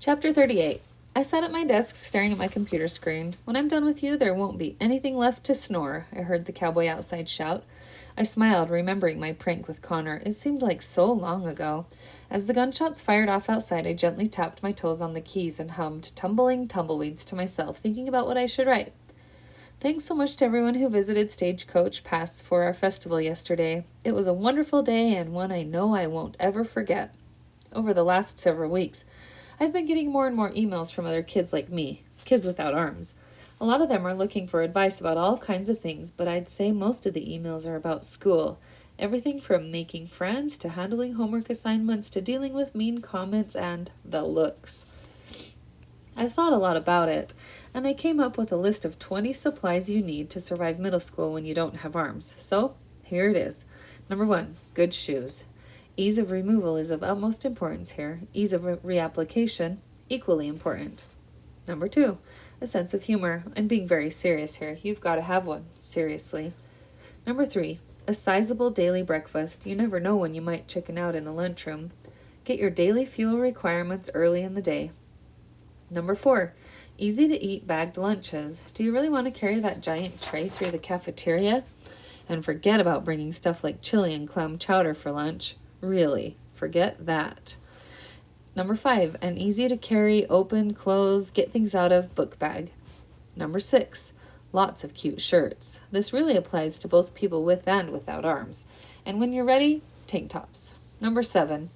Chapter 38. I sat at my desk staring at my computer screen. When I'm done with you, there won't be anything left to snore, I heard the cowboy outside shout. I smiled, remembering my prank with Connor. It seemed like so long ago. As the gunshots fired off outside, I gently tapped my toes on the keys and hummed Tumbling Tumbleweeds to myself, thinking about what I should write. Thanks so much to everyone who visited Stagecoach Pass for our festival yesterday. It was a wonderful day and one I know I won't ever forget. Over the last several weeks, I've been getting more and more emails from other kids like me, kids without arms. A lot of them are looking for advice about all kinds of things, but I'd say most of the emails are about school. Everything from making friends to handling homework assignments to dealing with mean comments and the looks. I've thought a lot about it, and I came up with a list of 20 supplies you need to survive middle school when you don't have arms. So, here it is. Number 1, good shoes. Ease of removal is of utmost importance here. Ease of reapplication, equally important. Number 2, a sense of humor. I'm being very serious here. You've got to have one. Seriously. Number 3, a sizable daily breakfast. You never know when you might chicken out in the lunchroom. Get your daily fuel requirements early in the day. Number 4, easy to eat bagged lunches. Do you really want to carry that giant tray through the cafeteria? And forget about bringing stuff like chili and clam chowder for lunch. Really, forget that. Number 5, an easy to carry, open, close, get things out of book bag. Number 6, lots of cute shirts. This really applies to both people with and without arms. And when you're ready, tank tops. Number 7,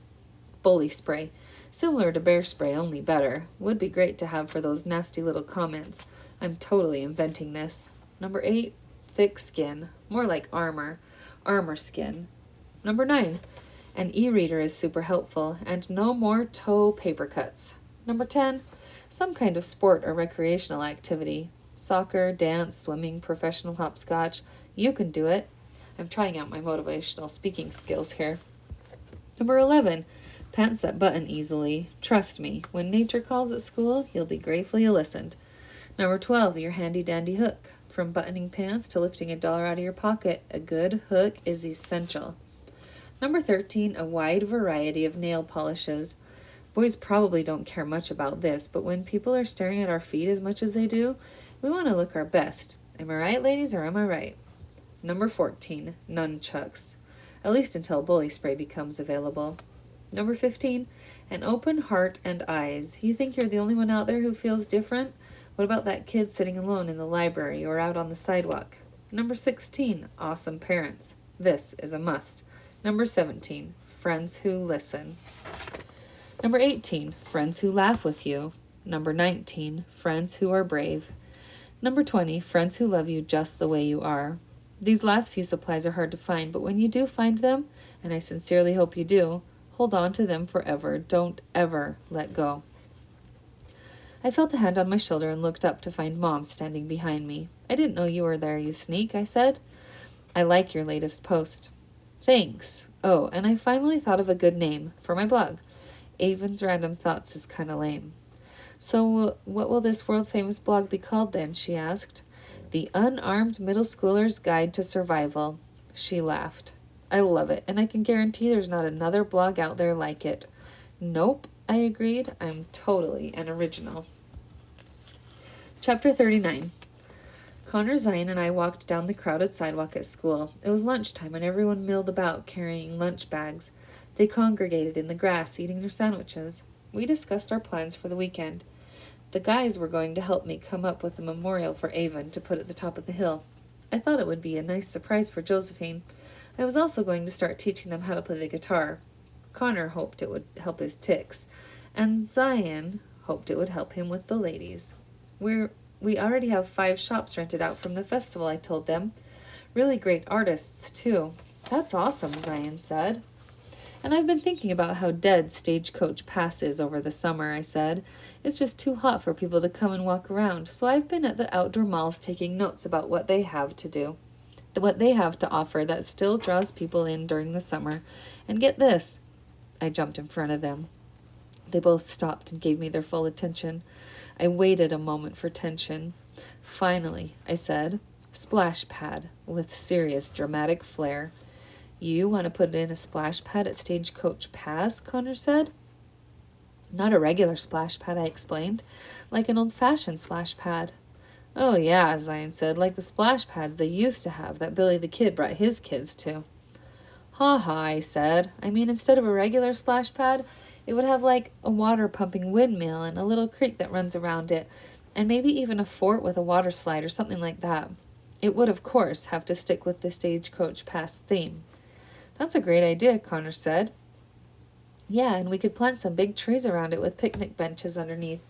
bully spray. Similar to bear spray, only better. Would be great to have for those nasty little comments. I'm totally inventing this. Number 8, thick skin. More like armor. Armor skin. Number 9, an e-reader is super helpful, and no more toe paper cuts. Number 10, some kind of sport or recreational activity. Soccer, dance, swimming, professional hopscotch. You can do it. I'm trying out my motivational speaking skills here. Number 11, pants that button easily. Trust me, when nature calls at school, you'll be grateful you listened. Number 12, your handy-dandy hook. From buttoning pants to lifting $1 out of your pocket, a good hook is essential. Number 13, a wide variety of nail polishes. Boys probably don't care much about this, but when people are staring at our feet as much as they do, we want to look our best. Am I right, ladies, or am I right? Number 14, nunchucks. At least until bully spray becomes available. Number 15, an open heart and eyes. You think you're the only one out there who feels different? What about that kid sitting alone in the library or out on the sidewalk? Number 16, awesome parents. This is a must. Number 17, friends who listen. Number 18, friends who laugh with you. Number 19, friends who are brave. Number 20, friends who love you just the way you are. These last few supplies are hard to find, but when you do find them, and I sincerely hope you do, hold on to them forever. Don't ever let go. I felt a hand on my shoulder and looked up to find Mom standing behind me. I didn't know you were there, you sneak, I said. I like your latest post. Thanks. Oh, and I finally thought of a good name for my blog. Avon's Random Thoughts is kind of lame. So what will this world-famous blog be called then, she asked. The Unarmed Middle Schooler's Guide to Survival. She laughed. I love it, and I can guarantee there's not another blog out there like it. Nope, I agreed. I'm totally an original. Chapter 39. Connor, Zion, and I walked down the crowded sidewalk at school. It was lunchtime, and everyone milled about carrying lunch bags. They congregated in the grass, eating their sandwiches. We discussed our plans for the weekend. The guys were going to help me come up with a memorial for Avon to put at the top of the hill. I thought it would be a nice surprise for Josephine. I was also going to start teaching them how to play the guitar. Connor hoped it would help his tics, and Zion hoped it would help him with the ladies. We already have 5 shops rented out from the festival, I told them. Really great artists, too. That's awesome, Zion said. And I've been thinking about how dead Stagecoach Pass is over the summer, I said. It's just too hot for people to come and walk around, so I've been at the outdoor malls taking notes about what they have to offer that still draws people in during the summer. And get this. I jumped in front of them. They both stopped and gave me their full attention. I waited a moment for tension. Finally, I said, splash pad, with serious dramatic flair. You want to put in a splash pad at Stagecoach Pass? Connor said. Not a regular splash pad, I explained. Like an old-fashioned splash pad. Oh, yeah, Zion said, like the splash pads they used to have that Billy the Kid brought his kids to. Ha ha, I said. I mean, instead of a regular splash pad, it would have like a water-pumping windmill and a little creek that runs around it, and maybe even a fort with a water slide or something like that. It would, of course, have to stick with the Stagecoach Pass theme. That's a great idea, Connor said. Yeah, and we could plant some big trees around it with picnic benches underneath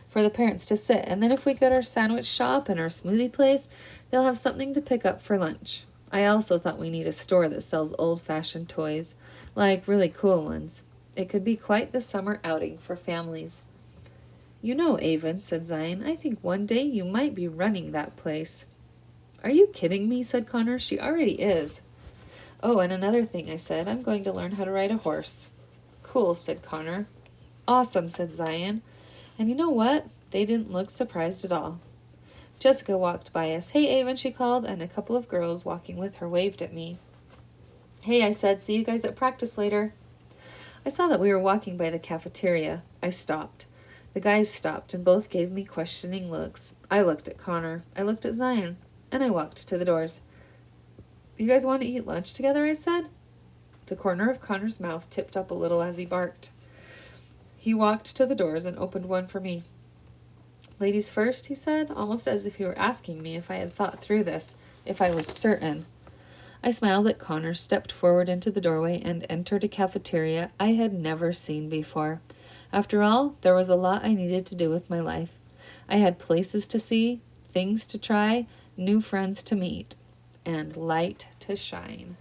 for the parents to sit, and then if we get our sandwich shop and our smoothie place, they'll have something to pick up for lunch. I also thought we need a store that sells old-fashioned toys, like really cool ones. It could be quite the summer outing for families. You know, Avon, said Zion, I think one day you might be running that place. Are you kidding me, said Connor. She already is. Oh, and another thing, I said, I'm going to learn how to ride a horse. Cool, said Connor. Awesome, said Zion. And you know what? They didn't look surprised at all. Jessica walked by us. Hey, Avon, she called, and a couple of girls walking with her waved at me. Hey, I said, see you guys at practice later. I saw that we were walking by the cafeteria. I stopped. The guys stopped, and both gave me questioning looks. I looked at Connor. I looked at Zion, and I walked to the doors. You guys want to eat lunch together, I said. The corner of Connor's mouth tipped up a little as he barked. He walked to the doors and opened one for me. Ladies first, he said, almost as if he were asking me if I had thought through this, if I was certain. I smiled at Connor, stepped forward into the doorway, and entered a cafeteria I had never seen before. After all, there was a lot I needed to do with my life. I had places to see, things to try, new friends to meet, and light to shine.